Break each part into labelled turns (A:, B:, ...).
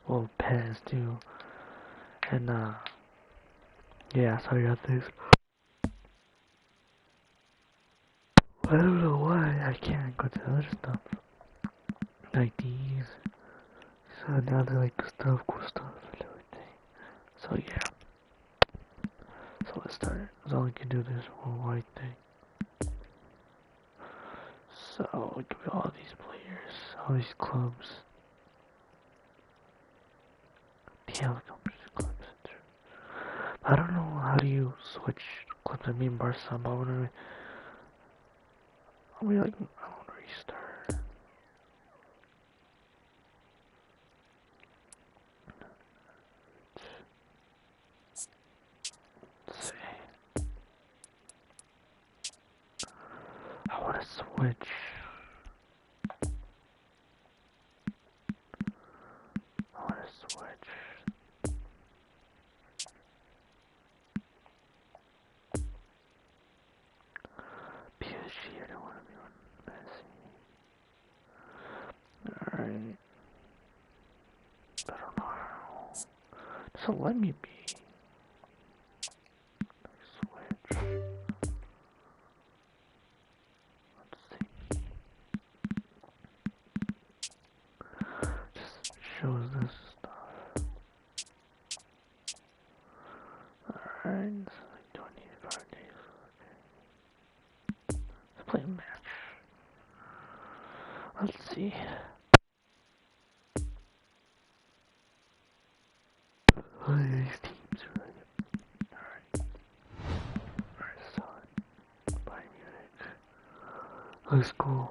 A: Well, pens too. And yeah, so I got this. I don't know why I can't go to other stuff. Like these. So now they're like stuff, cool stuff and everything. So yeah. So let's start. So we can do this one white thing. So we give all these players, all these clubs. The helicopters clubs. I don't know how do you switch clubs. I mean Barca, but I wanna restart. Let's see. I wanna switch. I wanna switch. PSG, I don't wanna be on Messi. Alright. I don't know how. So let me be. Switch. Let's see. Just shows this stuff. Alright. So like 25 days. Okay. Let's play a match. Let's see. Oh, these teams are like. Alright. Barcelona. Bayern Munich. Looks cool.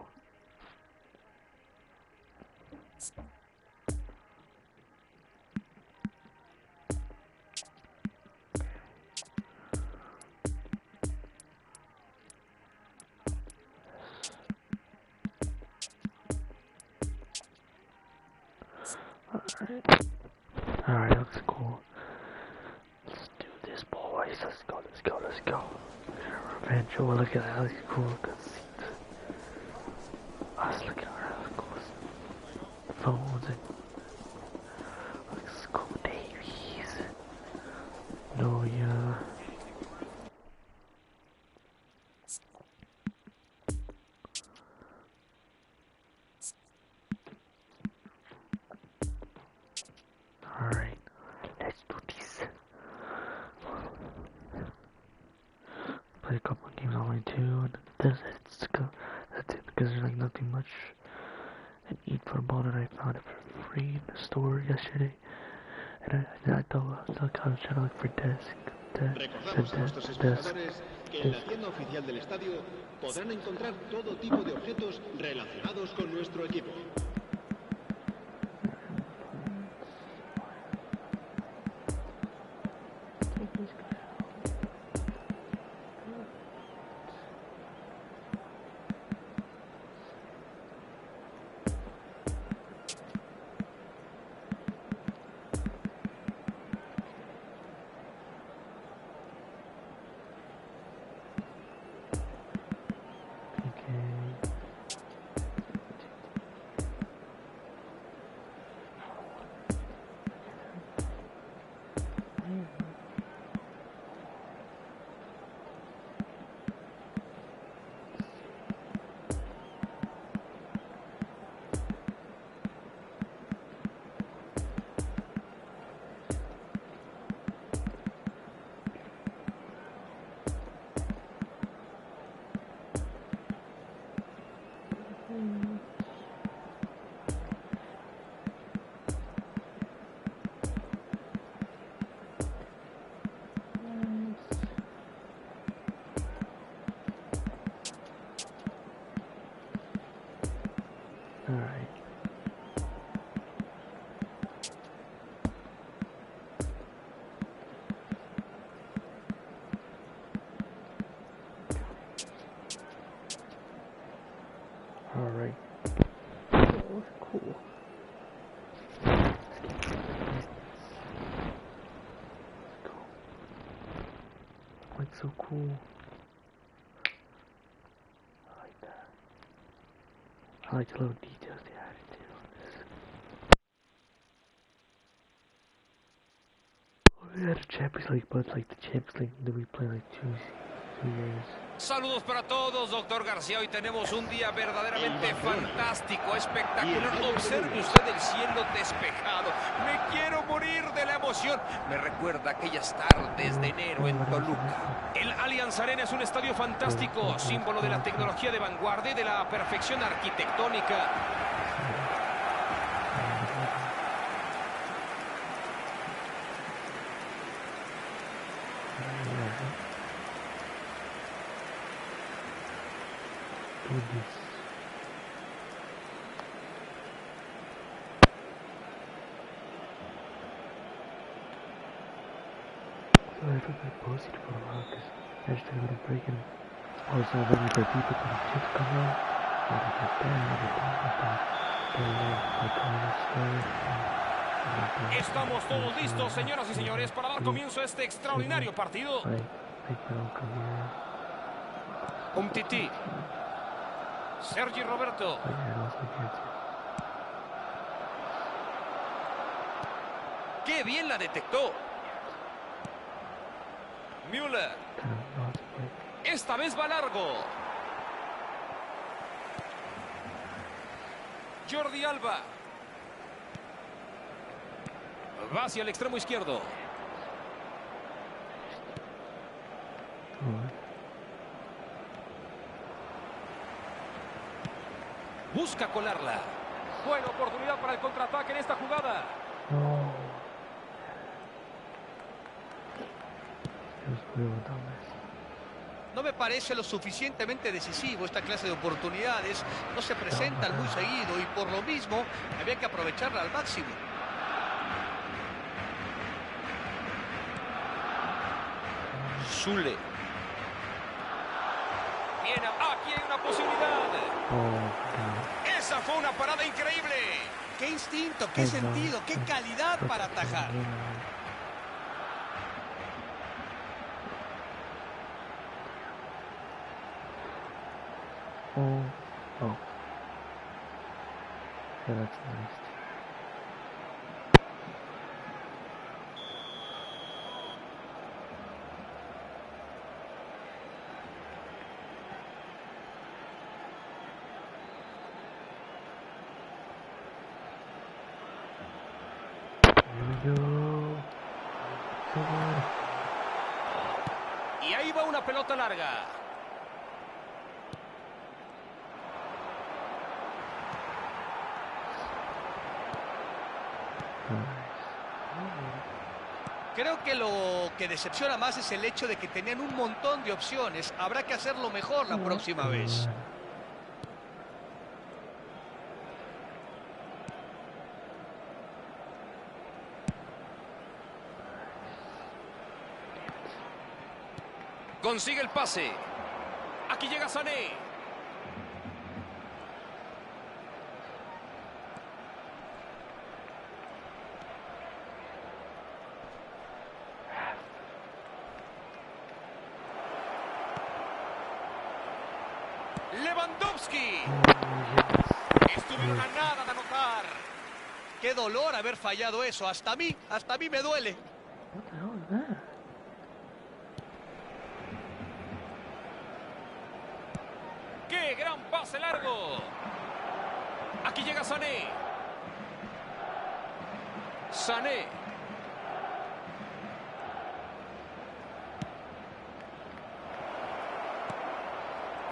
A: Alright, looks cool. Let's do this, boys. Let's go, let's go, let's go. Revenge. Oh, look at that. Looks cool. Good seats. Let's look at our cool phones and looks cool. Davies. No, yeah. Alright. Let's do this. Play a couple of games online too, and that's it because there's like nothing much. And eFootball that I found it for free in the store yesterday, and I thought I was trying to look for desk.
B: Recordamos a nuestros espectadores que en la tienda oficial del estadio podrán encontrar todo tipo de objetos relacionados con nuestro equipo. Alright. Alright. Oh, cool. Like so cool. I like that. I like the little details they added too on this.
A: We had a Champions League, but it's like the Champions League that we play like 2 years.
C: Saludos para todos, doctor García. Hoy tenemos un día verdaderamente fantástico, espectacular. Observe usted el cielo despejado. Me quiero morir de la emoción. Me recuerda aquellas tardes de enero en Toluca. El Allianz Arena es un estadio fantástico, símbolo de la tecnología de vanguardia y de la perfección arquitectónica.
A: So I took my post it for a while because I just started to break and also I went with the people to the chips come out. I was like, damn, I was
C: Estamos todos listos, señoras y señores, para dar comienzo a este extraordinario partido. Umtiti. Sergi Roberto. ¡Qué bien la detectó! Müller. Esta vez va largo. Jordi Alba. Va hacia el extremo izquierdo. Busca colarla. Buena oportunidad para el contraataque en esta jugada.
D: No me parece lo suficientemente decisivo. Esta clase de oportunidades no se presentan muy seguido y por lo mismo había que aprovecharla al máximo.
C: Zule. Bien, aquí hay una posibilidad. Esa fue una parada increíble.
D: ¡Qué instinto, qué sentido, qué calidad para atajar!
A: Oh. Yeah, that's nice.
C: Y ahí va una pelota larga.
D: Creo que lo que decepciona más es el hecho de que tenían un montón de opciones. Habrá que hacerlo mejor la próxima vez.
C: Consigue el pase. Aquí llega Sané. Lewandowski. Estuvieron a nada de anotar.
D: Qué dolor haber fallado eso. Hasta a mí me duele.
A: What the hell is that?
C: ¡Qué gran pase largo! Aquí llega Sané. Sané.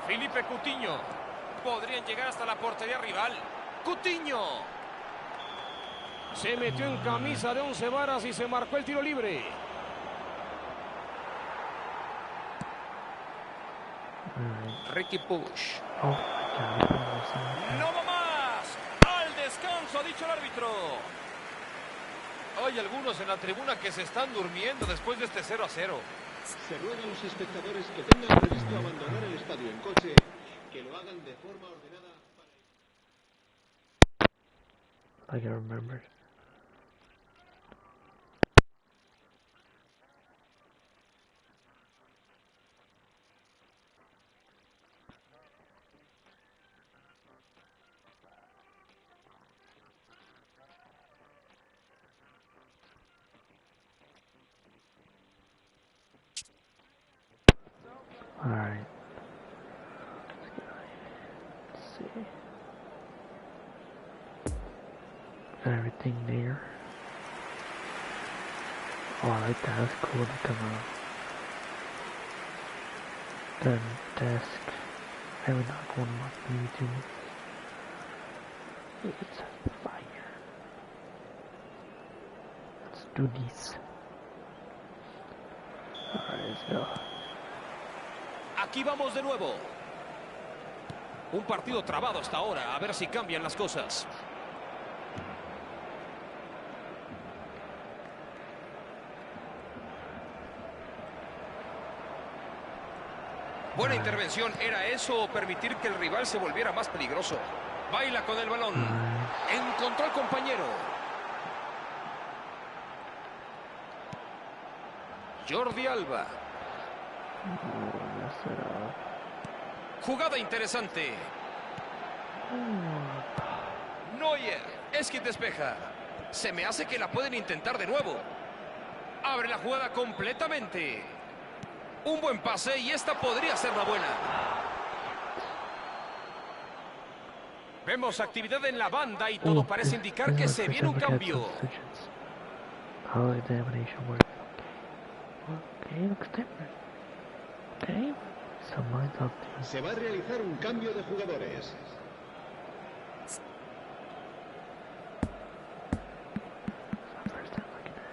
C: Felipe Coutinho. Podrían llegar hasta la portería rival. Coutinho. Se metió en camisa de 11 varas y se marcó el tiro libre. Ricky Push. ¡No va más! ¡Al descanso!, ha dicho el árbitro. Hay algunos en la tribuna que se están durmiendo después de este 0-0.
B: Se ruega a los espectadores que tengan previsto abandonar el estadio en coche, que lo hagan de forma ordenada.
A: Like I remembered. thing there. Oh, I like that. That's cool. The desk. I would not go on my YouTube. It's fire. Let's do this. Alright, let's go.
C: Aquí vamos de nuevo. Un partido trabado hasta ahora. A ver si cambian las cosas. Buena intervención. ¿Era eso o permitir que el rival se volviera más peligroso? Baila con el balón. Encontró al compañero. Jordi Alba. Jugada interesante. Neuer. Es quien despeja. Se me hace que la pueden intentar de nuevo. Abre la jugada completamente. Un buen pase y esta podría ser la buena. Vemos actividad en la banda y todo parece indicar que se viene un cambio.
A: How examination works. Okay, looks different. Okay, someone's up there.
B: Se va a realizar un cambio de jugadores.
A: First time looking at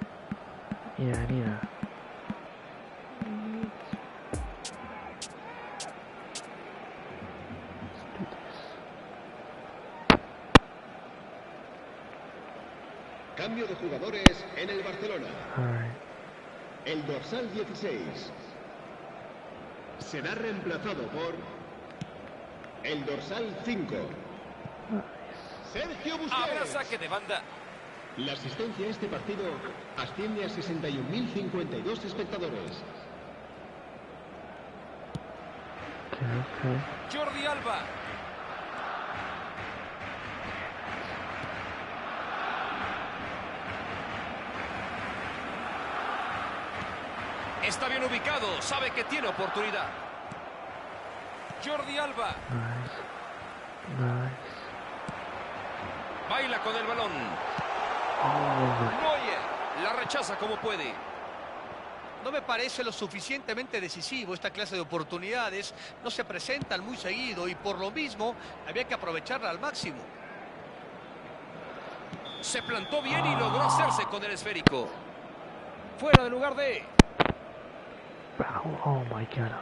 A: it. Yeah, I need a...
B: Cambio de jugadores en el Barcelona.
A: Alright.
B: El dorsal 16 será reemplazado por el dorsal 5. Sergio
C: Habrá
B: Busquets.
C: saque de banda.
B: La asistencia a este partido asciende a 61.052 espectadores.
A: Okay.
C: Jordi Alba. Está bien ubicado, sabe que tiene oportunidad. Jordi Alba.
A: Nice.
C: Baila con el balón.
A: Oh.
C: Neuer la rechaza como puede.
D: No me parece lo suficientemente decisivo. Esta clase de oportunidades no se presentan muy seguido y por lo mismo había que aprovecharla al máximo.
C: Se plantó bien y logró hacerse con el esférico. Fuera de lugar de...
A: Oh my god.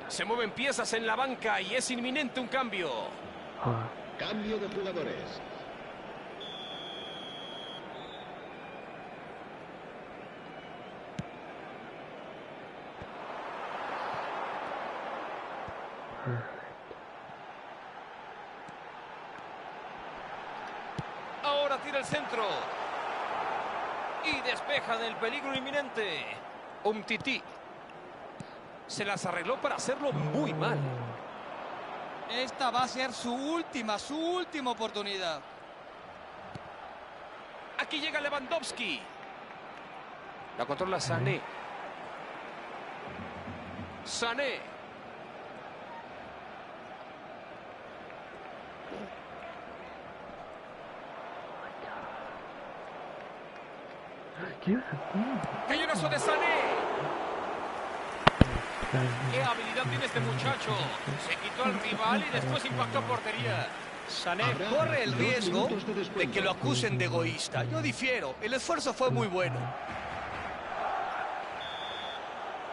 C: Se mueven piezas en la banca y es inminente un cambio.
B: Cambio de jugadores.
C: Ahora tira el centro. Y despejan el peligro inminente. Umtiti. Se las arregló para hacerlo muy mal.
E: Esta va a ser su última oportunidad.
C: Aquí llega Lewandowski. La controla Sané. Sané. Cañonazo de Sané. ¡Qué habilidad tiene este muchacho! Se quitó al rival y después impactó a portería.
D: Sané corre el riesgo de que lo acusen de egoísta. Yo difiero, el esfuerzo fue muy bueno.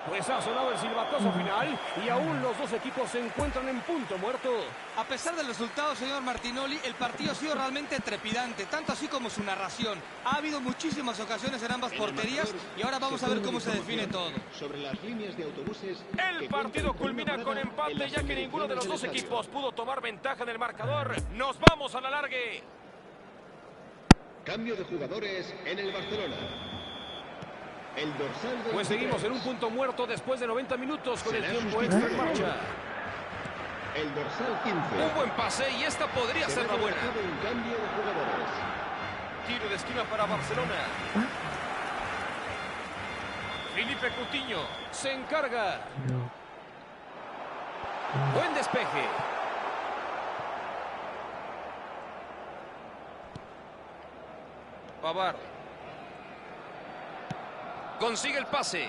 F: Pues ha sonado el silbatazo final y aún los dos equipos se encuentran en punto muerto.
E: A pesar del resultado, señor Martinoli, el partido ha sido realmente trepidante, tanto así como su narración. Ha habido muchísimas ocasiones en ambas porterías y ahora vamos a ver cómo se define todo.
B: Sobre las líneas de autobuses.
C: El partido culmina con empate ya que ninguno de los dos equipos pudo tomar ventaja en el marcador. ¡Nos vamos a la largue!
B: Cambio de jugadores en el Barcelona. El dorsal 23.
C: Pues seguimos en un punto muerto después de 90 minutos con el tiempo extra en marcha.
B: El dorsal 15.
C: Un buen pase y esta podría ser la buena.
B: Un cambio de jugadores.
C: Tiro de esquina para Barcelona. Felipe Coutinho se encarga. Buen despeje. Pavard. Consigue el pase.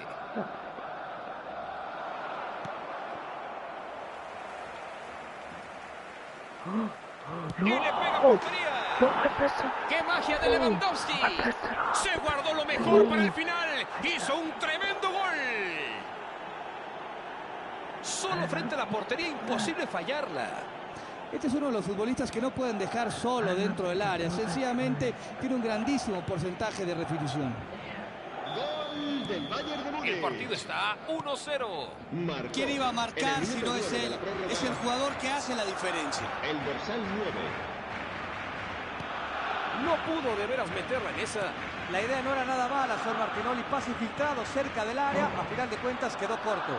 C: Y le pega portería. ¡Qué magia de Lewandowski! Se guardó lo mejor para el final. Hizo un tremendo gol. Solo frente a la portería, imposible fallarla.
E: Este es uno de los futbolistas que no pueden dejar solo dentro del área. Sencillamente tiene un grandísimo porcentaje de definición.
B: Gol del Bayern de Múnich.
C: El partido está 1-0.
E: ¿Quién iba a marcar si no es él? Es el jugador que hace la diferencia.
B: El dorsal 9.
F: No pudo de veras meterla en esa.
G: La idea no era nada mala, señor Martinoli. Pase filtrado cerca del área. A final de cuentas quedó corto.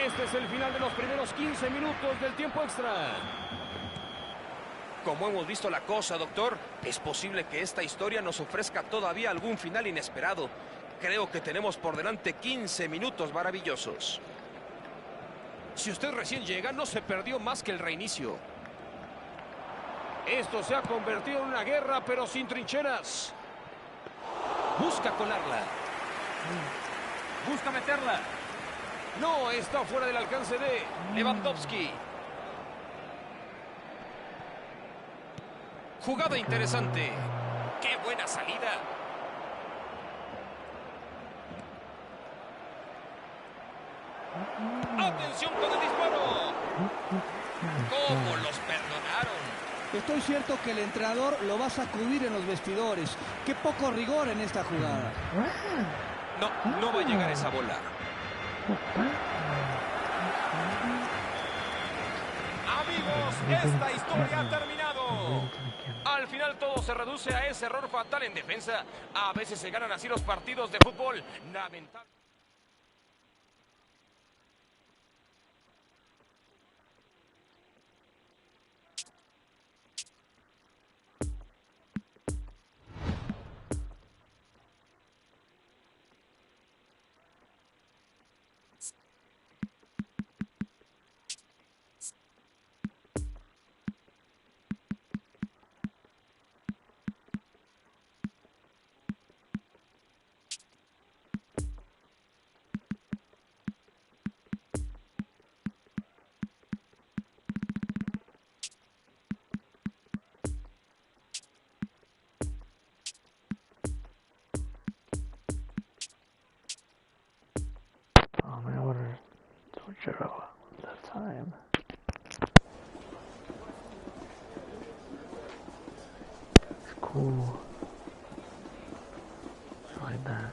F: Este es el final de los primeros 15 minutos del tiempo extra.
C: Como hemos visto la cosa, doctor, es posible que esta historia nos ofrezca todavía algún final inesperado. Creo que tenemos por delante 15 minutos maravillosos.
F: Si usted recién llega, no se perdió más que el reinicio. Esto se ha convertido en una guerra, pero sin trincheras. Busca colarla. Busca meterla. No, está fuera del alcance de Lewandowski.
C: Jugada interesante. ¡Qué buena salida! ¡Atención con el disparo! ¿Cómo los perdonaron?
E: Estoy cierto que el entrenador lo va a sacudir en los vestidores. Qué poco rigor en esta jugada.
C: No va a llegar esa bola. Amigos, esta historia ha terminado. Al final todo se reduce a ese error fatal en defensa. A veces se ganan así los partidos de fútbol. Lamentable.
A: Oh man, I want to switch it up that time. It's cool. I like that.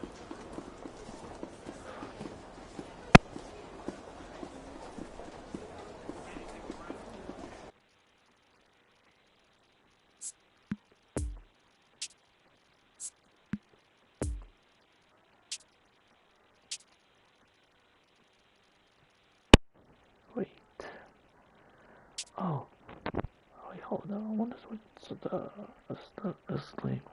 A: Wait. Oh. Wait, hold on. I wonder what's this language.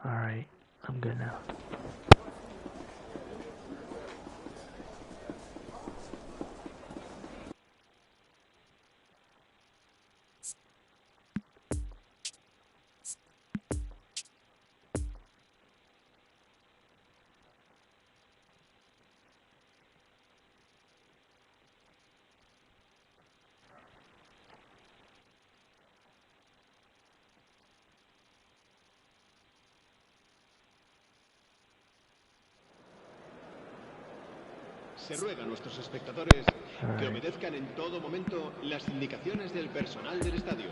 A: Alright, I'm good now.
B: Se ruega a nuestros espectadores que obedezcan en todo momento las indicaciones del personal del estadio.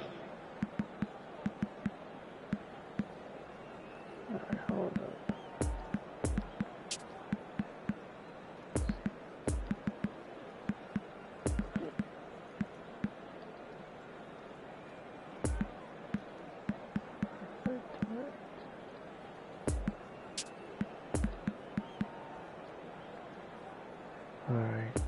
A: Alright.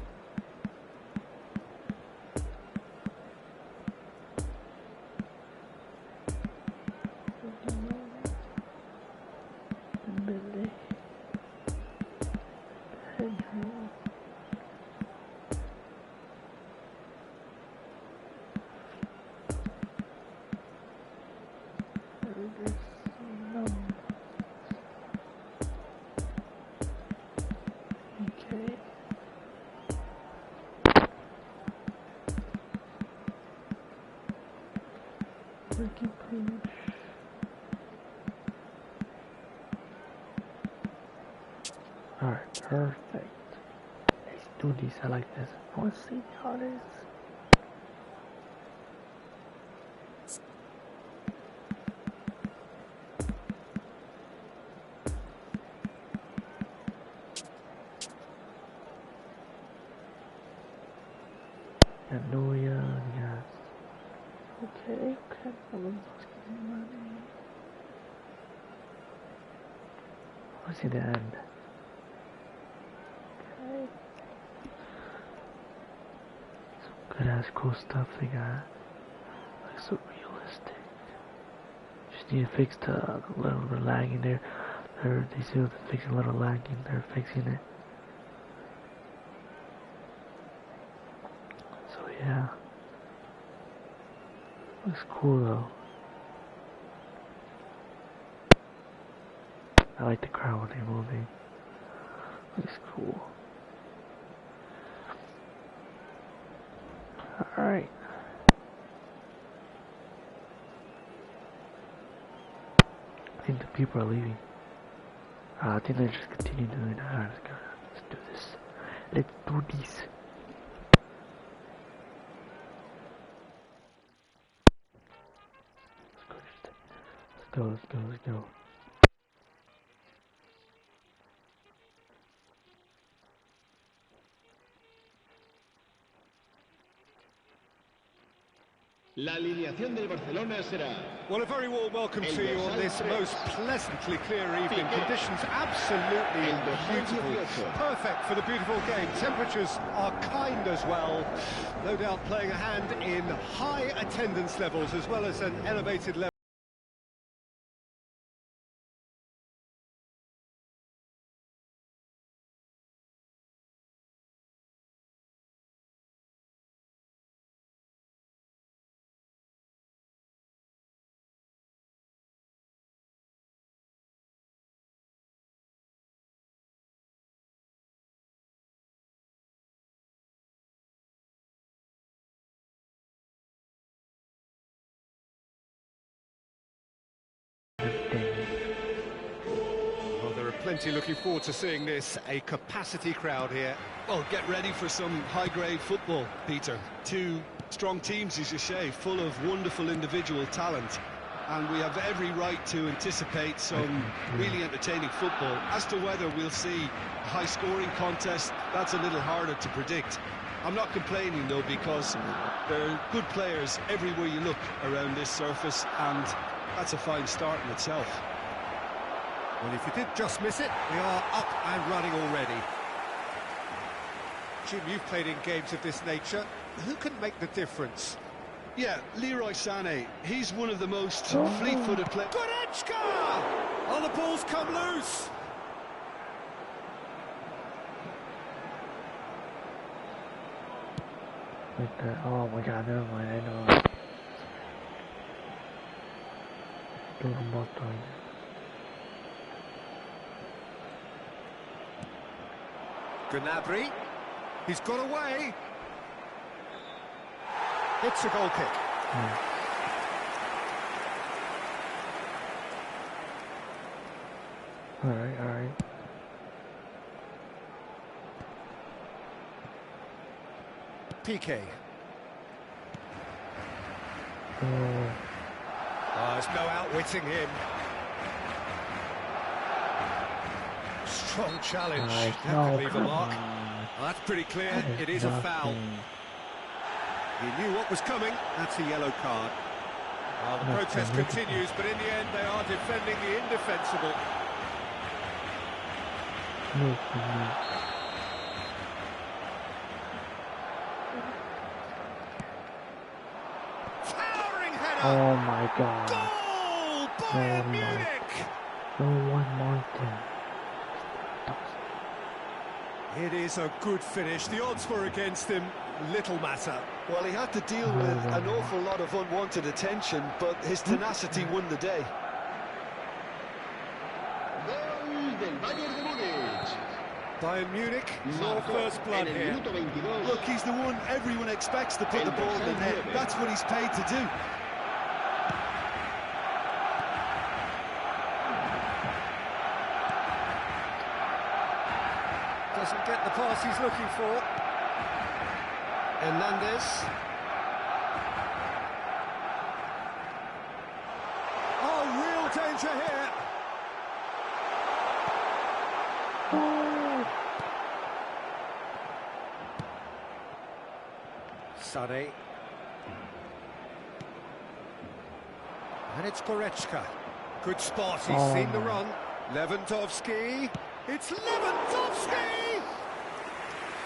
A: Alright, perfect. Let's do this. I like this. I want to see how it is. Hallelujah, yes. Okay. I see the end. Okay. Some good ass cool stuff they got. Looks so realistic. Just need to fix the little lag in there. They see they're fixing a little lag in there, fixing it. So yeah. Looks cool though. I like the crowd when they're moving. Looks cool. Alright. I think the people are leaving. I think they just continue doing that. Alright, let's go. Let's do this. Let's do this. Let's go.
B: La alineación del Barcelona será...
H: Well, a very warm welcome to you on this most pleasantly clear evening. Conditions absolutely beautiful. Perfect for the beautiful game. Temperatures are kind as well. No doubt playing a hand in high attendance levels as well as an elevated level. Well, there are plenty looking forward to seeing this. A capacity crowd here.
I: Well, get ready for some high-grade football, Peter. Two strong teams, as you say, full of wonderful individual talent. And we have every right to anticipate some really entertaining football. As to whether we'll see a high-scoring contest, that's a little harder to predict. I'm not complaining, though, because there are good players everywhere you look around this surface, and that's a fine start in itself.
H: Well, if you did just miss it, we are up and running already. Jim, you've played in games of this nature. Who can make the difference?
I: Yeah, Leroy Sané. He's one of the most fleet-footed players.
H: Goretzka! Oh, the ball's come loose.
A: Like that. Oh my god, never mind. I know. Don't know.
H: Gnabry, he's got away. It's a goal kick.
A: Alright.
H: Piqué.
A: Oh,
H: There's no outwitting him. Strong challenge.
A: nice.
H: That
A: No,
H: could leave a
A: come
H: mark.
A: on.
H: Well, that's pretty clear.
A: That
H: It is a foul.
A: nothing.
H: He knew what was coming. That's a yellow card. Well, the
A: Nothing,
H: protest
A: look at
H: continues, but in the end they are defending the indefensible.
A: Look.
H: Towering header!
A: Oh my god.
H: Goal! Bayern
A: Oh my.
H: Munich!
A: No one more thing.
H: It is a good finish. The odds were against him. Little matter.
I: Well, he had to deal with an awful lot of unwanted attention, but his tenacity won the day.
B: Gol del Bayern de Múnich.
H: Bayern Munich, no
B: Marcó
H: first blood
B: en el
H: here.
B: minuto 22.
I: Look, he's the one everyone expects to put the ball in the net. That's what he's paid to do.
H: Doesn't get the pass he's looking for.
I: Hernandez.
H: Oh, real danger here. Sane. And it's Goretzka. Good spot, he's seen the run. Lewandowski. It's Lewandowski!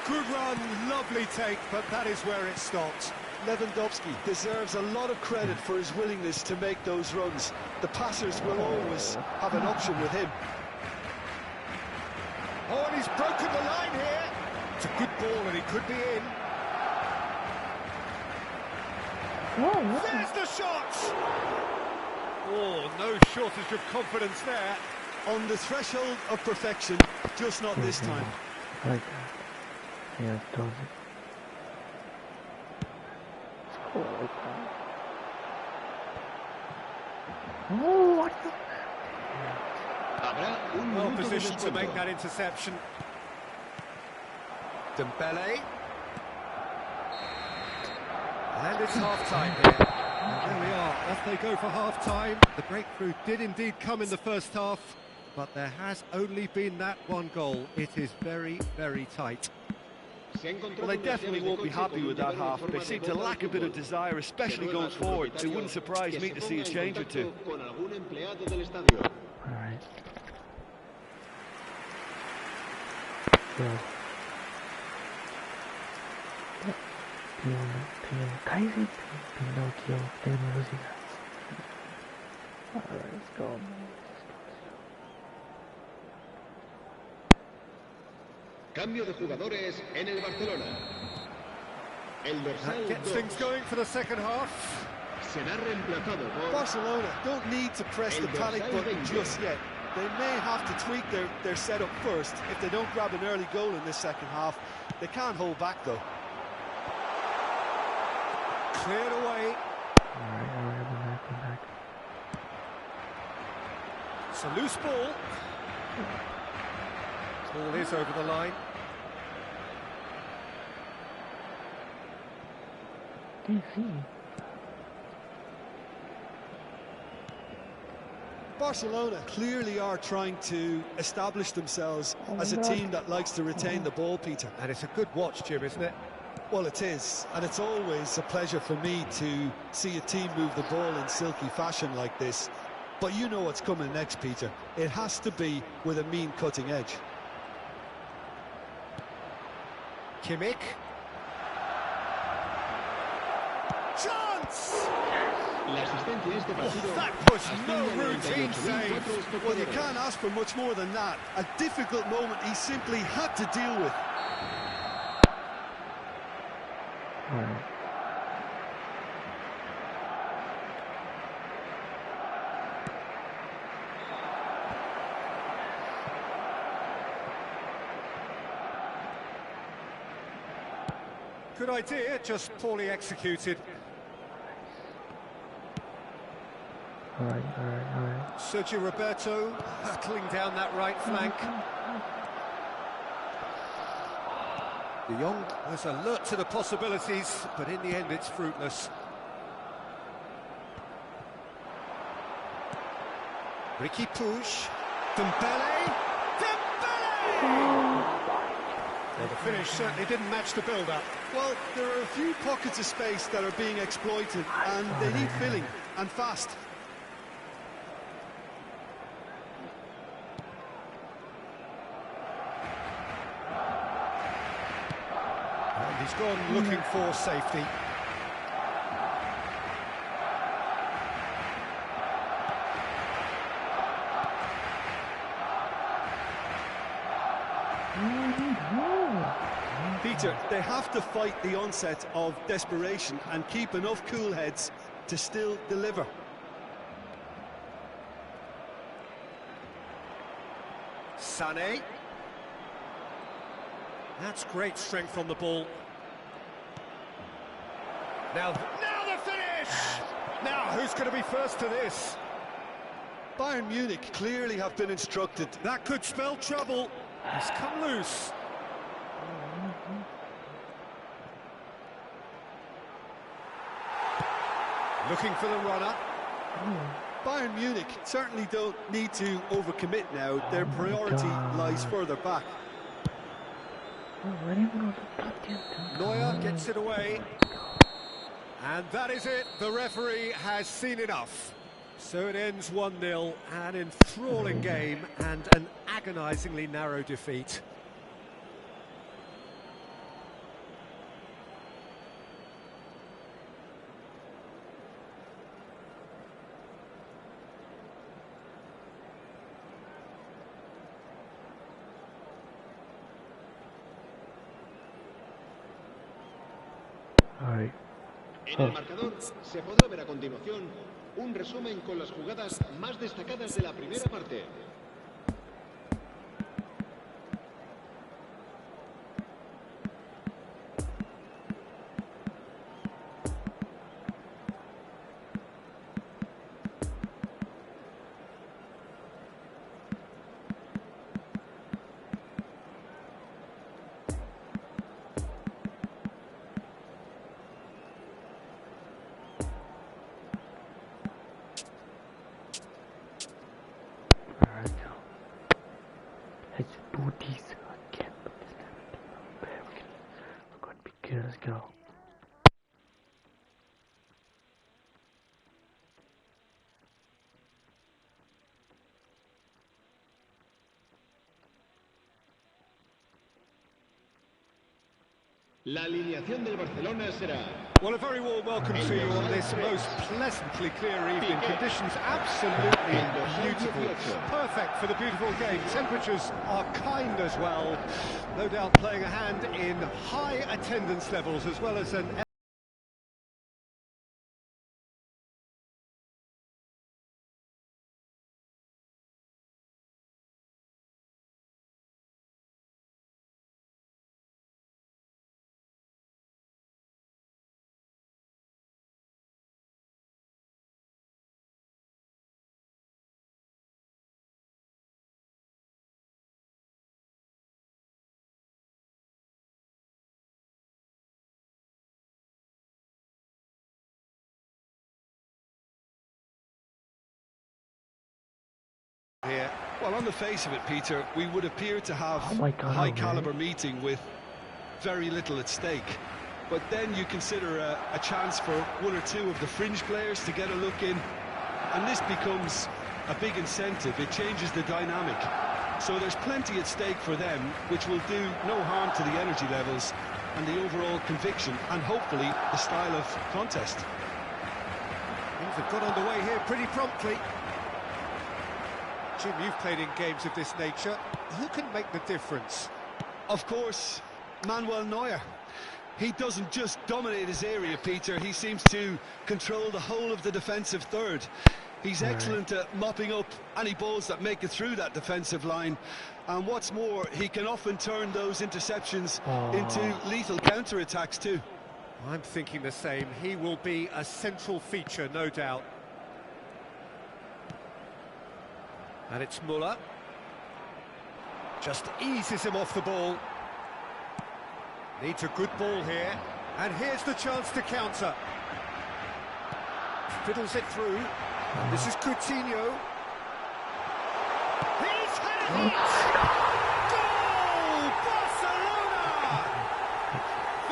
H: Good run, lovely take, but that is where it stopped.
I: Lewandowski deserves a lot of credit for his willingness to make those runs. The passers will always have an option with him.
H: Oh, and he's broken the line here. It's a good ball and he could be in. There's the shot! Oh, no shortage of confidence there.
I: On the threshold of perfection, just not this time.
A: Like that. Yeah, it does it. Oh, like that. Oh, what the...
B: Habrá un
H: Well
B: minuto de
H: positioned to
B: descuento.
H: make that interception. Dembele. And it's half-time here. And there we are, off they go for half-time. The breakthrough did indeed come in the first half, but there has only been that one goal. It is very, very tight.
I: Well, they definitely won't be happy with that half. They seem to lack a bit of desire, especially going forward. It wouldn't surprise me to see a change or two.
A: Alright. Good. Pinocchio de música. Alright, let's go.
B: Cambio de jugadores en el Barcelona. El dorsal
H: That gets
B: 2
H: things going for the second half.
B: será reemplazado por
I: Barcelona don't need to press the panic button just yet. They may have to tweak their setup first. If they don't grab an early goal in this second half, they can't hold back though.
H: Cleared away.
A: Alright, I'm back.
H: It's a loose ball. Ball is over the line.
I: Barcelona clearly are trying to establish themselves as a team that likes to retain the ball, Peter.
H: And it's a good watch, Jim, isn't it?
I: Well, it is, and it's always a pleasure for me to see a team move the ball in silky fashion like this. But you know what's coming next, Peter. It has to be with a mean cutting edge.
H: Kimmich. Chance!
B: la asistencia a este partido.
H: That was no routine save.
I: Well, you can't ask for much more than that. A difficult moment he simply had to deal with.
H: Good idea, just poorly executed.
A: Alright.
H: Sergio Roberto hurtling down that right flank. De Jong was alert to the possibilities, but in the end it's fruitless. Ricky Puig, Dembele! Well, the finish certainly didn't match the build-up.
I: Well, there are a few pockets of space that are being exploited, and they need filling, and fast.
H: And he's gone looking for safety.
I: Peter, they have to fight the onset of desperation and keep enough cool heads to still deliver.
H: Sané. That's great strength on the ball. Now the finish! Now, who's going to be first to this?
I: Bayern Munich clearly have been instructed.
H: That could spell trouble. He's come loose. Looking for the runner.
I: Bayern Munich certainly don't need to overcommit now. Their priority lies further back.
H: Neuer gets it away. And that is it. The referee has seen enough. So it ends 1-0, an enthralling game and an agonisingly narrow defeat.
B: En el marcador se podrá ver a continuación un resumen con las jugadas más destacadas de la primera parte.
A: Let's go.
B: La alineación del Barcelona será...
H: Well, a very warm welcome to you on this most pleasantly clear evening. Conditions absolutely beautiful. Perfect for the beautiful game. Temperatures are kind as well. No doubt playing a hand in high attendance levels as well as an...
I: Here. Well, on the face of it, Peter, we would appear to have a high-caliber meeting with very little at stake. But then you consider a chance for one or two of the fringe players to get a look in, and this becomes a big incentive. It changes the dynamic. So there's plenty at stake for them, which will do no harm to the energy levels and the overall conviction, and hopefully the style of contest.
H: Things have got underway here pretty promptly. Jim, you've played in games of this nature. Who can make the difference?
I: Of course, Manuel Neuer. He doesn't just dominate his area, Peter. He seems to control the whole of the defensive third. He's excellent at mopping up any balls that make it through that defensive line. And what's more, he can often turn those interceptions into lethal counter-attacks too.
H: I'm thinking the same. He will be a central feature, no doubt. And it's Müller. Just eases him off the ball. Needs a good ball here. And here's the chance to counter. Fiddles it through. And this is Coutinho. He's had it! Goal! Barcelona!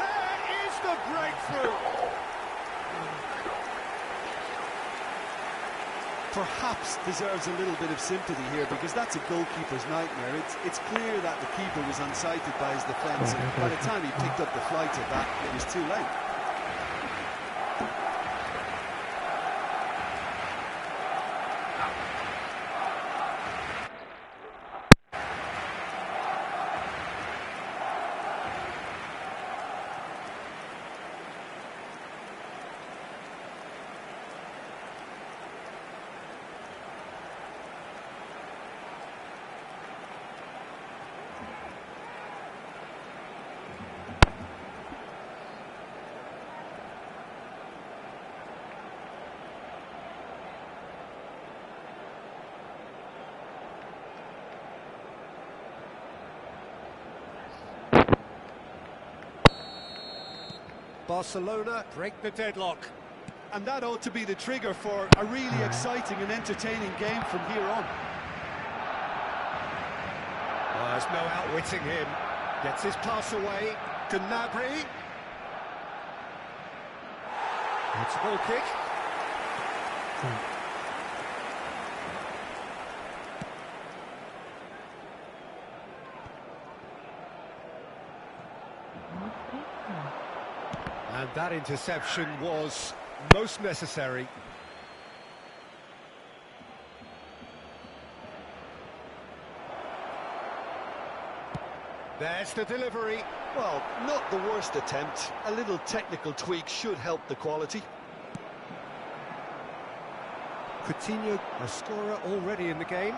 H: There is the breakthrough!
I: Perhaps deserves a little bit of sympathy here, because that's a goalkeeper's nightmare. It's clear that the keeper was unsighted by his defence, and by the time he picked up the flight of that, it was too late.
H: Barcelona break the deadlock.
I: And that ought to be the trigger for a really exciting and entertaining game from here on.
H: Oh, there's no outwitting him. Gets his pass away. Gnabry. It's a goal kick. And that interception was most necessary. There's the delivery.
I: Well, not the worst attempt. A little technical tweak should help the quality.
H: Coutinho, a scorer already in the game.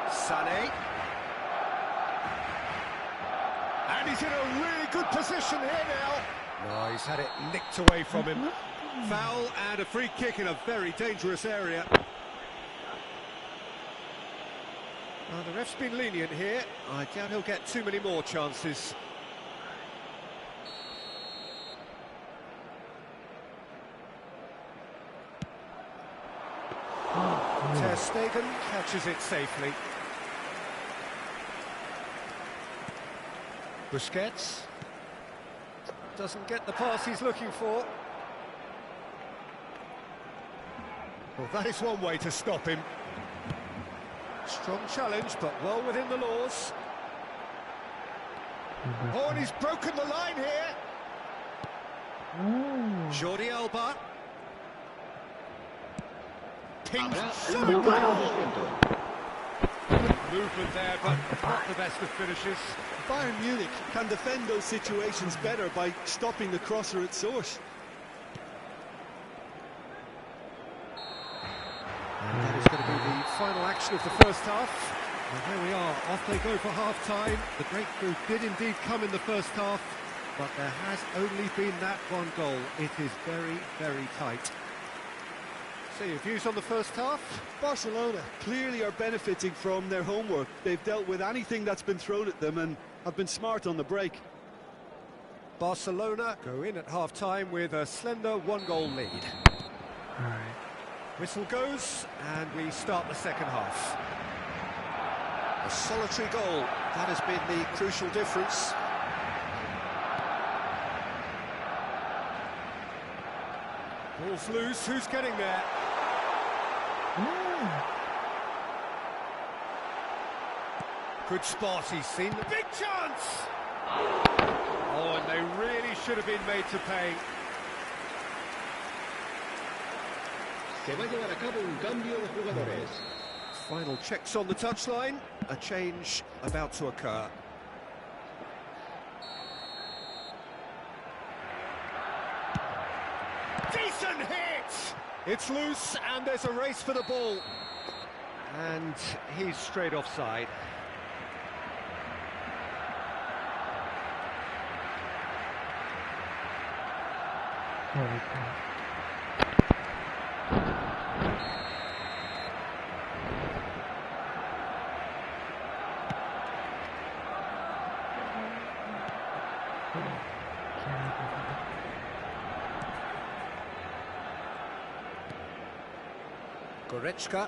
H: Sané. And he's in a really good position here now. No, he's had it nicked away from him. Foul and a free kick in a very dangerous area. Well, the ref's been lenient here. I doubt he'll get too many more chances. Ter Stegen catches it safely. Busquets doesn't get the pass he's looking for. Well, that is one way to stop him. Strong challenge, but well within the laws. Oh, and he's broken the line here. Jordi Alba. Pinged so well. Movement there, but not the best of finishes.
I: Bayern Munich can defend those situations better by stopping the crosser at source.
H: And that is going to be the final action of the first half. And here we are, off they go for half-time. The breakthrough did indeed come in the first half, but there has only been that one goal. It is very, very tight. So your views on the first half?
I: Barcelona clearly are benefiting from their homework. They've dealt with anything that's been thrown at them and have been smart on the break.
H: Barcelona go in at half-time with a slender one-goal lead.
A: All right.
H: Whistle goes, and we start the second half. A solitary goal, that has been the crucial difference. Ball's loose, who's getting there? Good spot, he's seen the big chance! Oh, and they really should have been made to pay.
B: Se va a llevar a cabo un cambio de jugadores.
H: Final checks on the touchline, a change about to occur. Decent hit! It's loose and there's a race for the ball. And he's straight offside.
A: There we go.
H: Goretzka.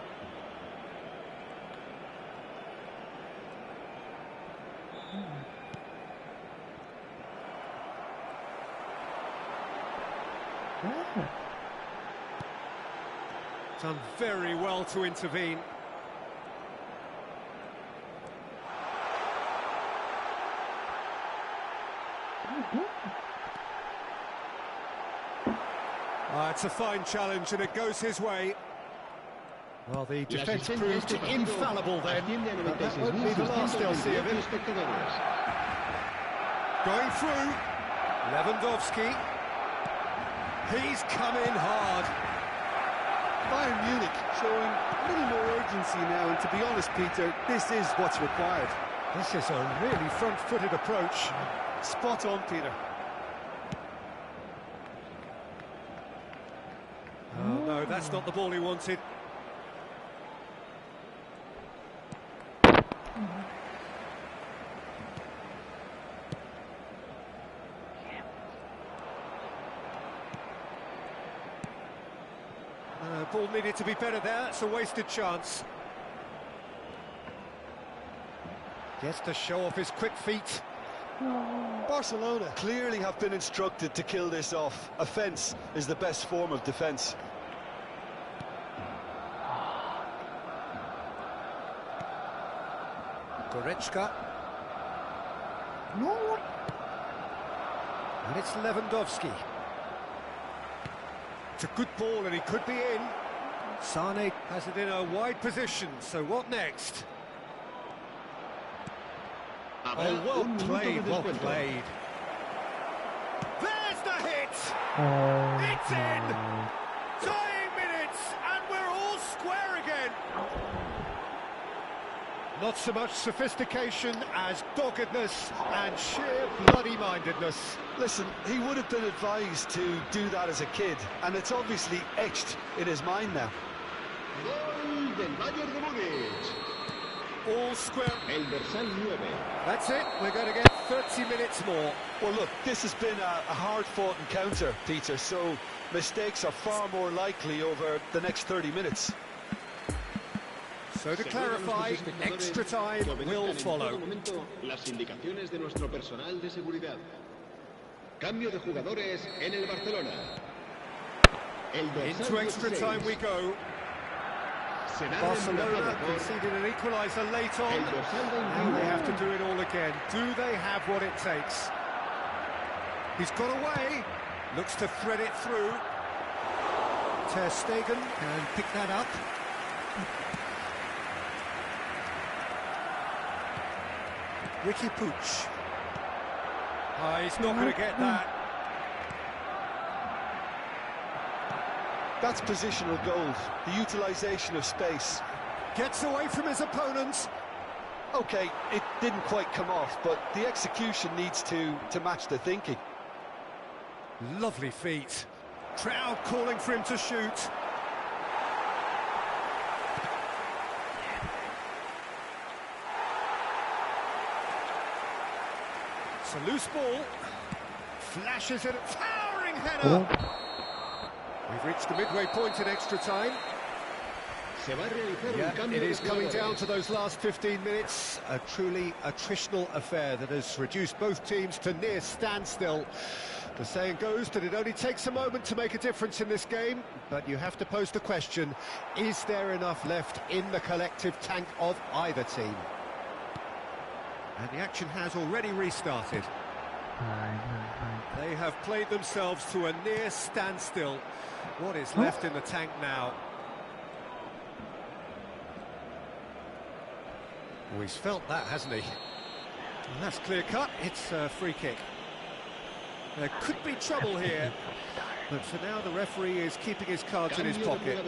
H: Done very well to intervene. It's a fine challenge and it goes his way. Well, the defence proved infallible then, but that won't be the last they'll see of him. Going through, Lewandowski. He's come in hard.
I: Bayern Munich showing a little more urgency now, and to be honest, Peter, this is what's required.
H: This is a really front-footed approach.
I: Spot on, Peter.
H: Oh no, that's not the ball he wanted. Ball needed to be better there, it's a wasted chance. Gets to show off his quick feet.
I: Barcelona clearly have been instructed to kill this off. Offence is the best form of defence.
H: Goretzka. No. And it's Lewandowski. It's a good ball and he could be in. Sane has it in a wide position, so what next? Oh, well played, well played. There's the hit! It's in! Dying minutes, and we're all square again! Not so much sophistication as doggedness and sheer bloody-mindedness.
I: Listen, he would have been advised to do that as a kid, and it's obviously etched in his mind now.
B: Gol del Bayern de Múnich.
H: All square.
B: El dorsal 9.
H: That's it, we're going to get 30 minutes more.
I: Well, look, this has been a hard-fought encounter, Peter, so mistakes are far more likely over the next 30 minutes.
H: So to clarify, extra time will follow.
B: Las indicaciones de nuestro personal de seguridad. Cambio de jugadores en el Barcelona.
H: Into extra time we go. Barcelona conceded an equaliser late on, and they have to do it all again. Do they have what it takes? He's got away, looks to thread it through. Ter Stegen can pick that up. Ricky Puig. He's not going to get that.
I: That's positional gold, the utilisation of space.
H: Gets away from his opponents.
I: OK, it didn't quite come off, but the execution needs to match the thinking.
H: Lovely feet. Crowd calling for him to shoot. It's a loose ball. Flashes it. Towering header. We've reached the midway point in extra time. Yeah, it is coming down to those last 15 minutes. A truly attritional affair that has reduced both teams to near standstill. The saying goes that it only takes a moment to make a difference in this game, but you have to pose the question, is there enough left in the collective tank of either team? And the action has already restarted. They have played themselves to a near standstill. What is left in the tank now? Oh, he's felt that, hasn't he? And that's clear cut. It's a free kick. There could be trouble here, but for now the referee is keeping his cards in his pocket.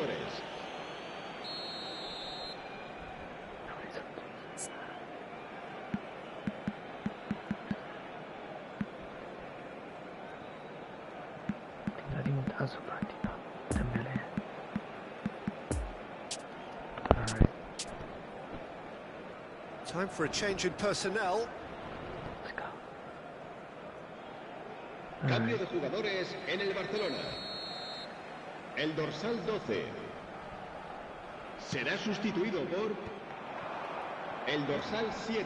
H: Time for a change in personnel.
A: Let's go.
B: Cambio de jugadores en el Barcelona. El dorsal 12. Será sustituido por el dorsal 7.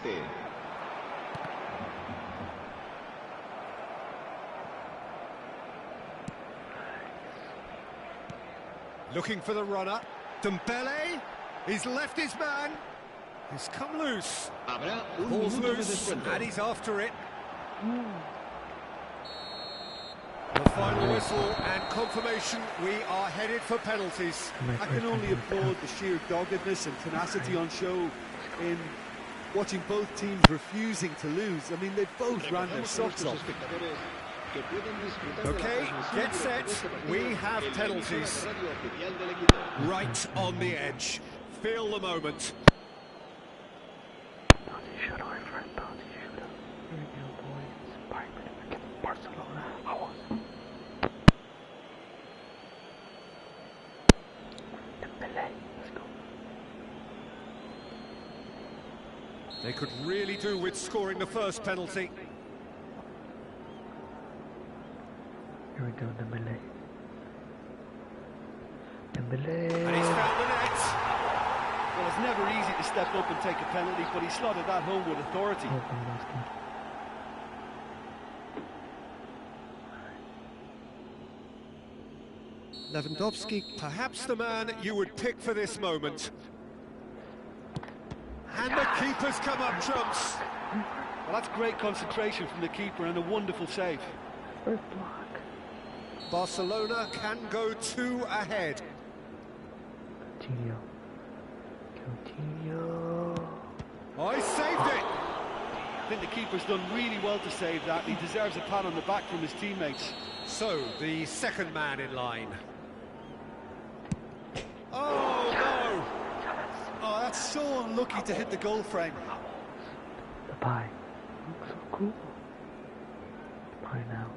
H: Looking for the runner. Dembele. He's left his man. He's come loose.
B: Habrá un
H: Ball's
B: minuto de
H: loose,
B: descuento.
H: and he's after it. The final whistle and confirmation, we are headed for penalties.
I: I can only applaud the sheer doggedness and tenacity on show in watching both teams refusing to lose. I mean, they both ran their socks off.
H: Okay, get set. We have penalties. Right on the edge. Feel the moment.
A: Penalty shootout, friend. Penalty shootout. Here we go, boys. Bayern Munich against Barcelona. How was it? Dembele. Let's go.
H: They could really do with scoring the first penalty.
A: Here we go, Dembele. Dembele.
H: And he's found the net.
I: Well, it's never easy to step up and take a penalty, but he slotted that home with authority.
H: Lewandowski, perhaps the man you would pick for this moment. And the keeper's come up trumps.
I: Well, that's great concentration from the keeper and a wonderful save.
A: First block.
H: Barcelona can go 2 ahead.
A: Coutinho. Coutinho.
H: Oh, he saved it.
I: I think the keeper's done really well to save that. He deserves a pat on the back from his teammates.
H: So, the second man in line. Oh, no.
I: Oh, that's so unlucky to hit the goal frame.
A: The pie. Looks so cool. Pie now.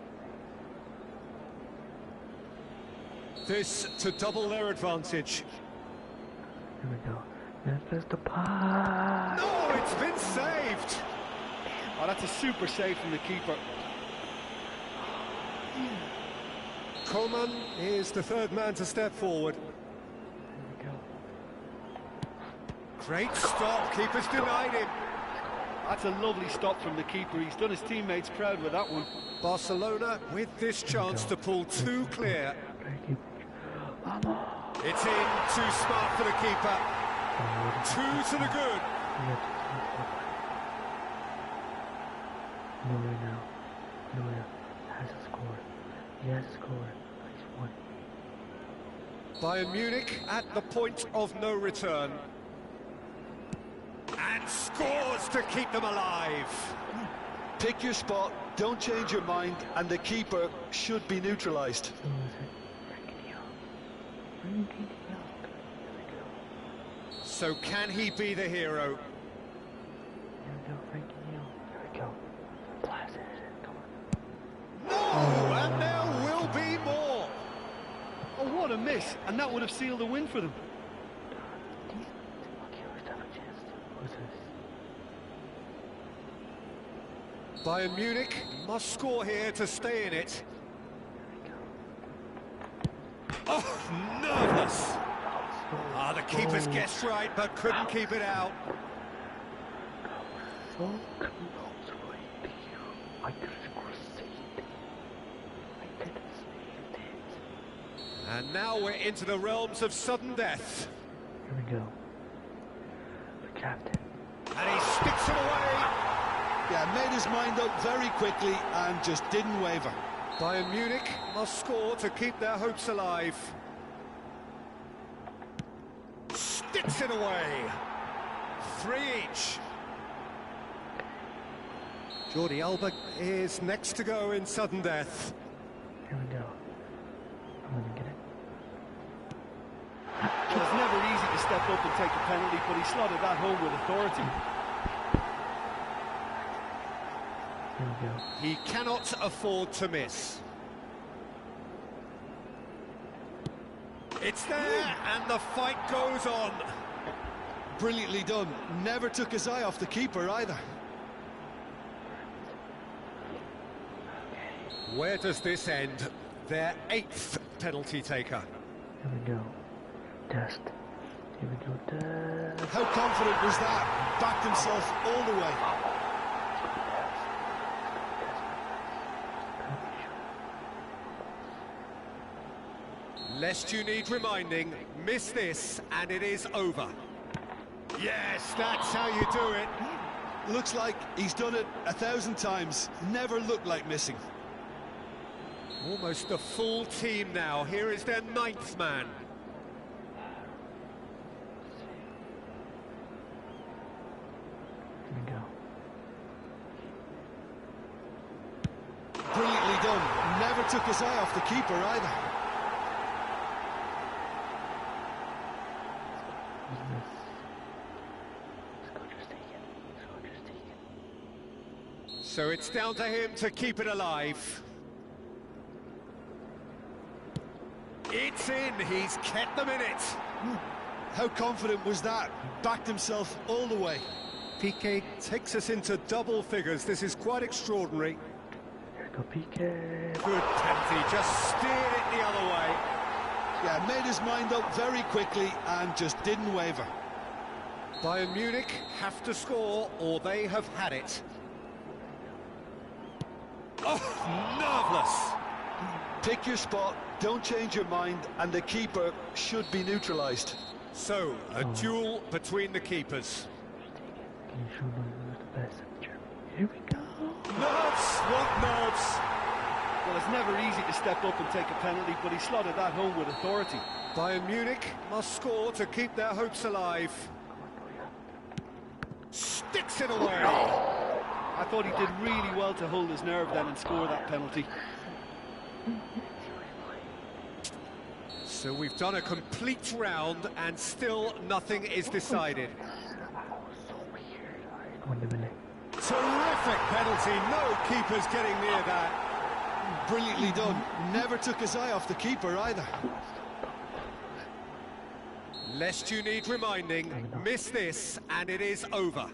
H: This to double their advantage.
A: Here we go. Memphis the pie.
H: No, it's been saved.
I: Oh, that's a super save from the keeper.
H: Coleman is the third man to step forward.
A: Here we go.
H: Great stop, keeper's denied him.
I: That's a lovely stop from the keeper. He's done his teammates proud with that one.
H: Barcelona with this chance to pull 2 clear. It's in, too smart for the keeper. 2 to the good.
A: Neuer now. Neuer hasn't scored. He has scored. He's won.
H: Bayern Munich at the point of no return. And scores to keep them alive.
I: Pick your spot, don't change your mind, and the keeper should be neutralised.
A: So is it Frankie de Jong. Frankie de Jong. Here we go.
H: So can he be the hero?
A: Here we go, Frankie de Jong. Here we go. Blast it. Come on.
H: No, and there will be more.
I: Oh, what a miss, and that would have sealed a win for them.
A: Okay, we still have a chance. Who's this?
H: Bayern Munich must score here to stay in it.
A: Here we go.
H: Oh, nervous. Ah, the keeper's guessed right, but couldn't keep it out.
A: So close right here. I could have saved it. I could have saved it.
H: And now we're into the realms of sudden death.
A: Here we go. The captain.
H: And he sticks it away.
I: Yeah, made his mind up very quickly and just didn't waver.
H: Bayern Munich must score to keep their hopes alive. Sticks it away. 3 each. Jordi Alba is next to go in sudden death.
A: Here we go. I'm gonna get it.
I: Well, it's never easy to step up and take a penalty, but he slotted that home with authority.
A: Here we go.
H: He cannot afford to miss. It's there, and the fight goes on.
I: Brilliantly done. Never took his eye off the keeper either.
H: Where does this end? Their 8th penalty taker.
A: Here we go. Dust. Here we go, Dad.
I: How confident was that? Backed himself all the way.
H: Lest you need reminding, miss this and it is over. Yes, that's how you do it.
I: Looks like he's done it 1,000 times. Never looked like missing.
H: Almost the full team now. Here is their 9th man.
A: Here we go.
I: Brilliantly done. Never took his eye off the keeper either.
H: So it's down to him to keep it alive. It's in, he's kept them in it.
I: How confident was that? Backed himself all the way.
H: Piqué takes us into double figures. This is quite extraordinary.
A: Here we go, PK.
H: Good penalty, just steered it the other way.
I: Yeah, made his mind up very quickly and just didn't waver.
H: Bayern Munich have to score or they have had it. Oh, nerveless.
I: Pick your spot, don't change your mind, and the keeper should be neutralised.
H: So, a duel between the keepers.
A: Can you show them who's the best in Germany? Here we go.
H: Nerves, what nerves?
J: Well, it's never easy to step up and take a penalty, but he slotted that home with authority.
H: Bayern Munich must score to keep their hopes alive. Sticks it away.
J: I thought he did really well to hold his nerve then and score that penalty.
H: So we've done a complete round and still nothing is decided. Terrific penalty, no keeper's getting near that.
I: Brilliantly done. Never took his eye off the keeper either.
H: Lest you need reminding, miss this and it is over.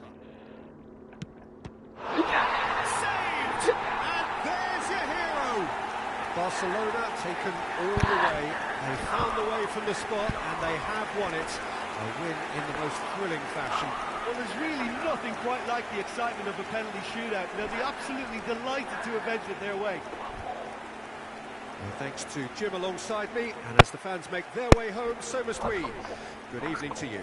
H: Saved! And there's your hero! Barcelona taken all the way. They found the way from the spot and they have won it. A win in the most thrilling fashion.
J: Well, there's really nothing quite like the excitement of a penalty shootout. They'll be absolutely delighted to avenge it their way.
H: Well, thanks to Jim alongside me, and as the fans make their way home, so must we. Good evening to you.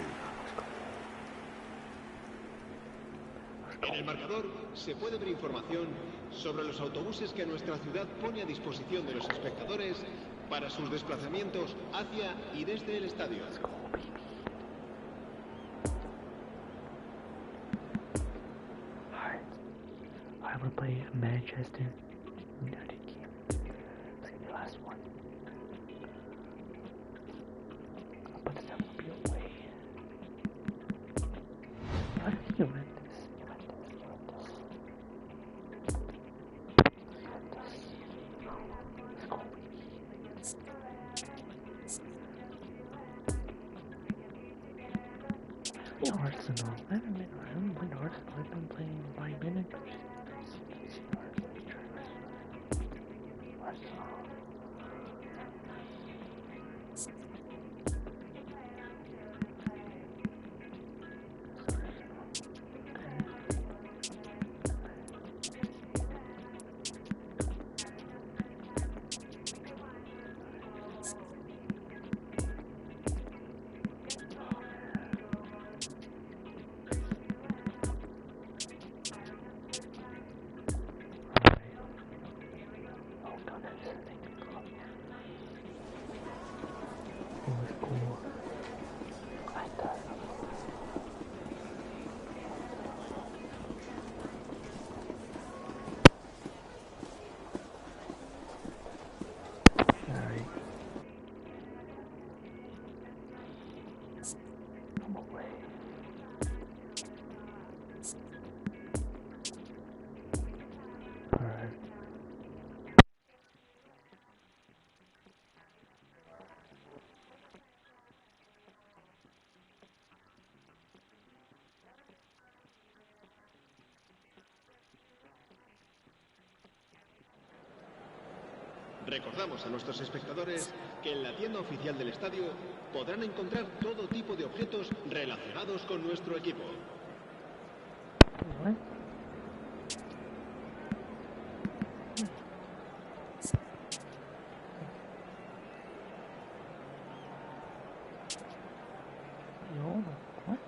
B: En el marcador se puede ver información sobre los autobuses que nuestra ciudad pone a disposición de los espectadores para sus desplazamientos hacia y desde el estadio.
A: I will play Manchester United game. It's gonna be the last one. But that will be away. How did you win this? Arsenal. I haven't been Arsenal. I've been playing Bayern Munich.
B: Recordamos a nuestros espectadores que en la tienda oficial del estadio podrán encontrar todo tipo de objetos relacionados con nuestro equipo.
A: What? Yo, what?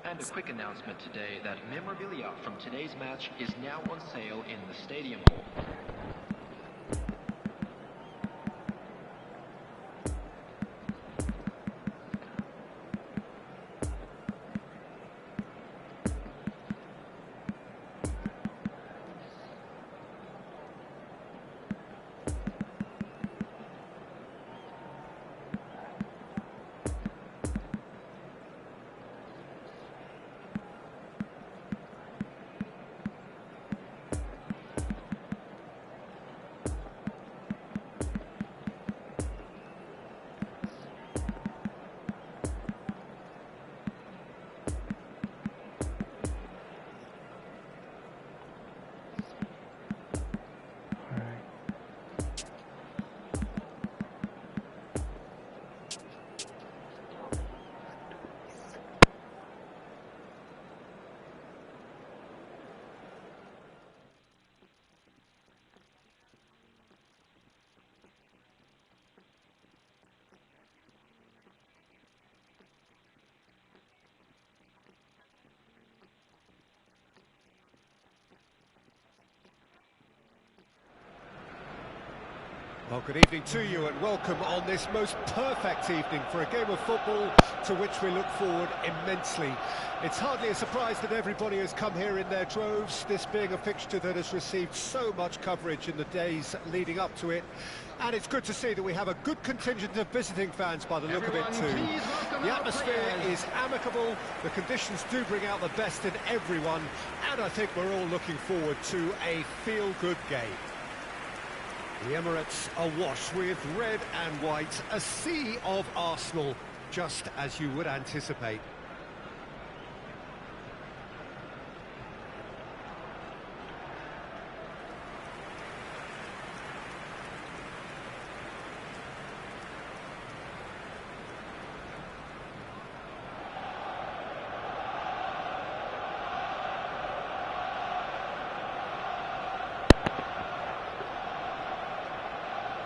K: And a quick announcement today that memorabilia from today's match is now on sale in the stadium hall.
H: Well, good evening to you and welcome on this most perfect evening for a game of football to which we look forward immensely. It's hardly a surprise that everybody has come here in their droves, this being a fixture that has received so much coverage in the days leading up to it. And it's good to see that we have a good contingent of visiting fans by the look of it too. The atmosphere is amicable, the conditions do bring out the best in everyone, and I think we're all looking forward to a feel-good game. The Emirates awash with red and white, a sea of Arsenal, just as you would anticipate.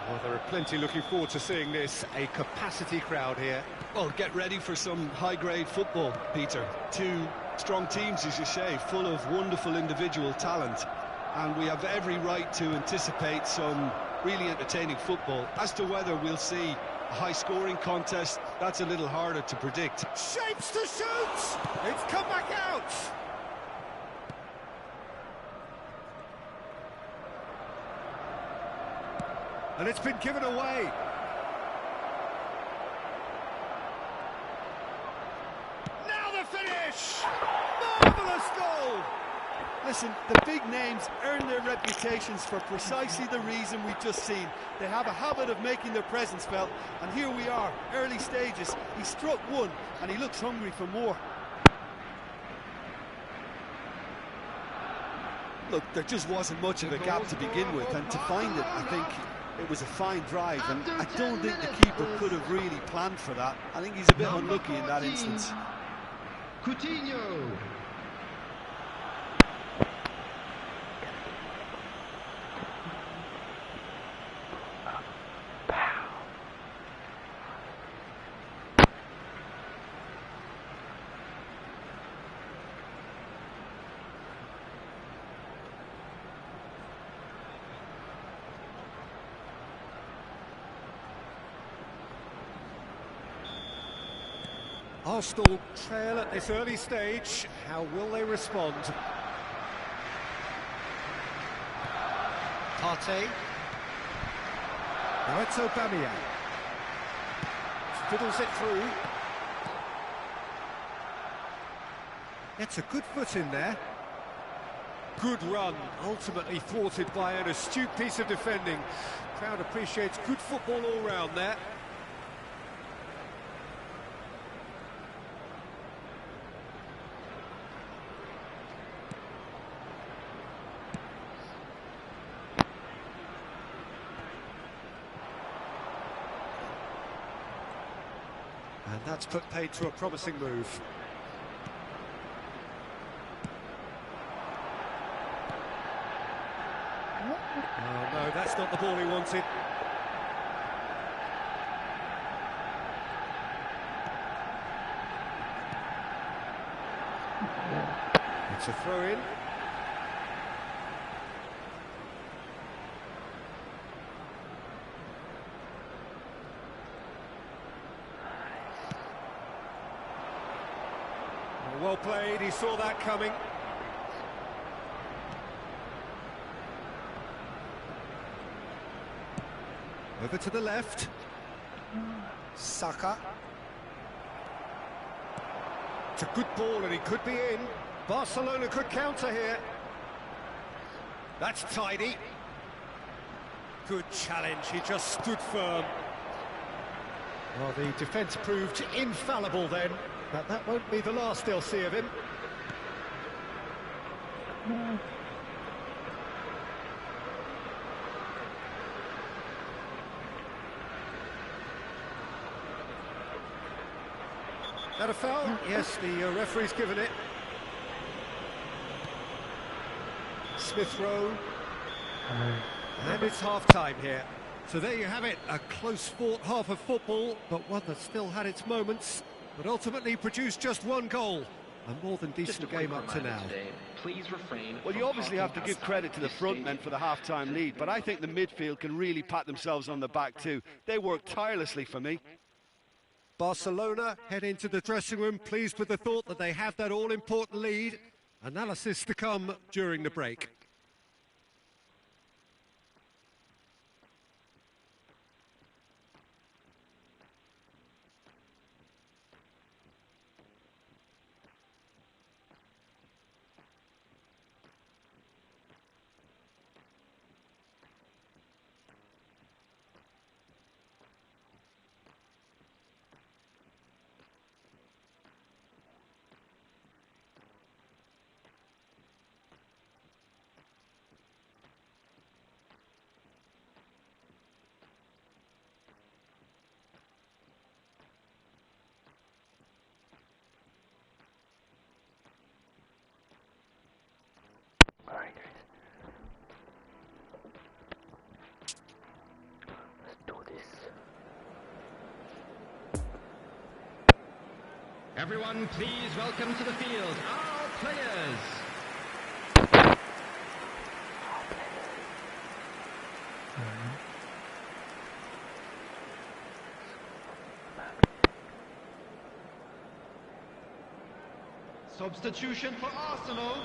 H: Well, there are plenty looking forward to seeing this, a capacity crowd here.
I: Well, get ready for some high-grade football, Peter. Two strong teams, as you say, full of wonderful individual talent. And we have every right to anticipate some really entertaining football. As to whether we'll see a high-scoring contest, that's a little harder to predict.
H: Shapes to shoot! It's come back out! And it's been given away. Now the finish! Marvellous goal!
J: Listen, the big names earn their reputations for precisely the reason we've just seen. They have a habit of making their presence felt, and here we are, early stages. He struck one, and he looks hungry for more. Look, there just wasn't much of a gap to begin with, and to find it, I think it was a fine drive, and I don't think the keeper could have really planned for that. I think he's a bit unlucky in that instance.
B: Coutinho.
H: Arsenal trail at this early stage. How will they respond?
J: Partey.
H: Now it's Aubameyang. Fiddles it through. Gets a good foot in there. Good run, ultimately thwarted by an astute piece of defending. Crowd appreciates good football all round there. And that's put paid to a promising move. Oh no, that's not the ball he wanted. It's a throw-in. Well played, he saw that coming. Over to the left. Saka. It's a good ball and he could be in. Barcelona could counter here. That's tidy. Good challenge, he just stood firm. Well, the defence proved infallible then. But that won't be the last they'll see of him. That a foul? Yes, the referee's given it. Smith Rowe. And it's half-time here. So there you have it, a close-fought half of football, but one that still had its moments, but ultimately produced just one goal. A more than decent game up to now.
K: Please refrain.
L: Well, you obviously have to give credit to the front men for the half-time lead, but I think the midfield can really pat themselves on the back too. They worked tirelessly for me.
H: Barcelona head into the dressing room pleased with the thought that they have that all-important lead. Analysis to come during the break.
A: Alright guys, let's do this.
M: Everyone, please welcome to the field our players.
B: Substitution for Arsenal.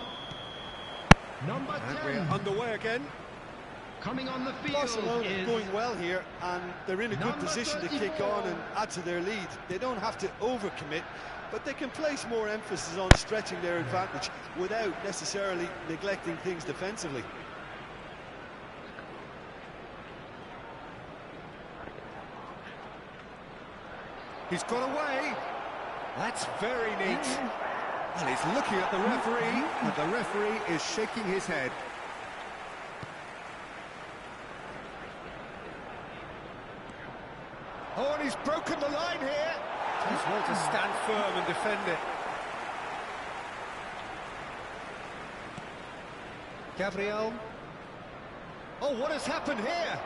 B: Number 10.
H: And we're underway again.
B: Coming on the field
J: Barcelona
B: is
J: going well here, and they're in a good position to kick on and add to their lead. They don't have to overcommit, but they can place more emphasis on stretching their advantage without necessarily neglecting things defensively.
H: He's got away. That's very neat. Well, he's looking at the referee, and the referee is shaking his head. Oh, and he's broken the line here. He's well to stand firm and defend it. Gabriel. Oh, what has happened here?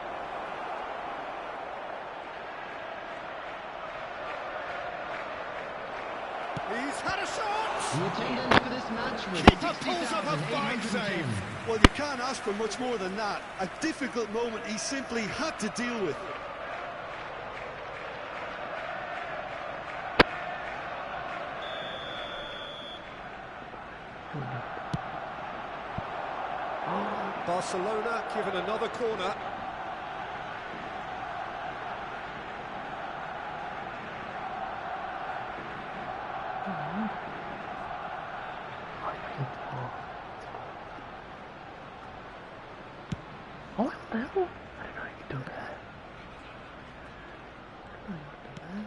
H: He's had a shot!
M: The attendance for this match was
H: Keeper pulls up a fine save.
J: Well, you can't ask for much more than that. A difficult moment he simply had to deal with.
H: Barcelona given another corner.
A: Oh, what the hell? I didn't know you could do that. I didn't know you could do that.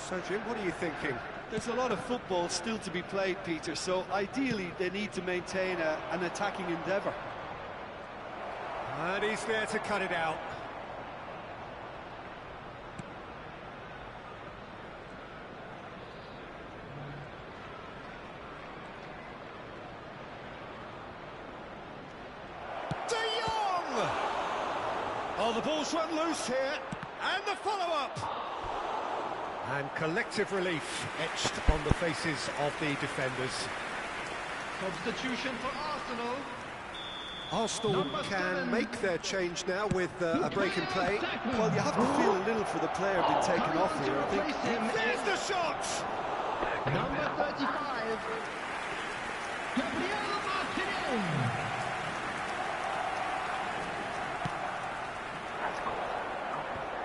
H: So, Jim, what are you thinking?
J: There's a lot of football still to be played, Peter, so ideally they need to maintain an attacking endeavour.
H: And he's there to cut it out. De Jong! Oh, the ball's run loose here. And the follow-up. And collective relief etched on the faces of the defenders.
M: Substitution for Arsenal.
H: Arsenal can make their change now with a break in play.
J: Well, you have to feel a little for the player being taken off here, I think.
H: There's the shot!
M: Number 35. Gabriel Martinez.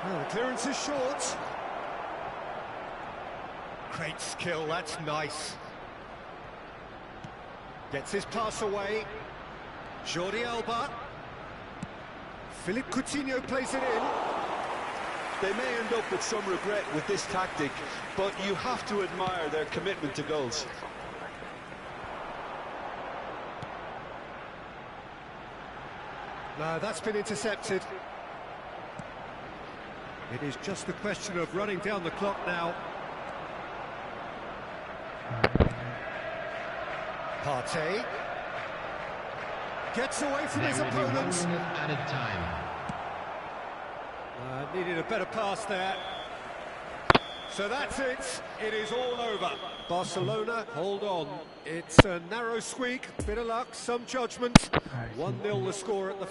H: Oh, the clearance is short. Great skill, that's nice. Gets his pass away. Jordi Alba. Philippe Coutinho plays it in.
J: They may end up with some regret with this tactic, but you have to admire their commitment to goals.
H: No, that's been intercepted. It is just a question of running down the clock now. Partey gets away from his opponents.
M: Added time.
H: Needed a better pass there. So that's it. It is all over. Barcelona, hold on. It's a narrow squeak, bit of luck, some judgment. 1-0 the score at the...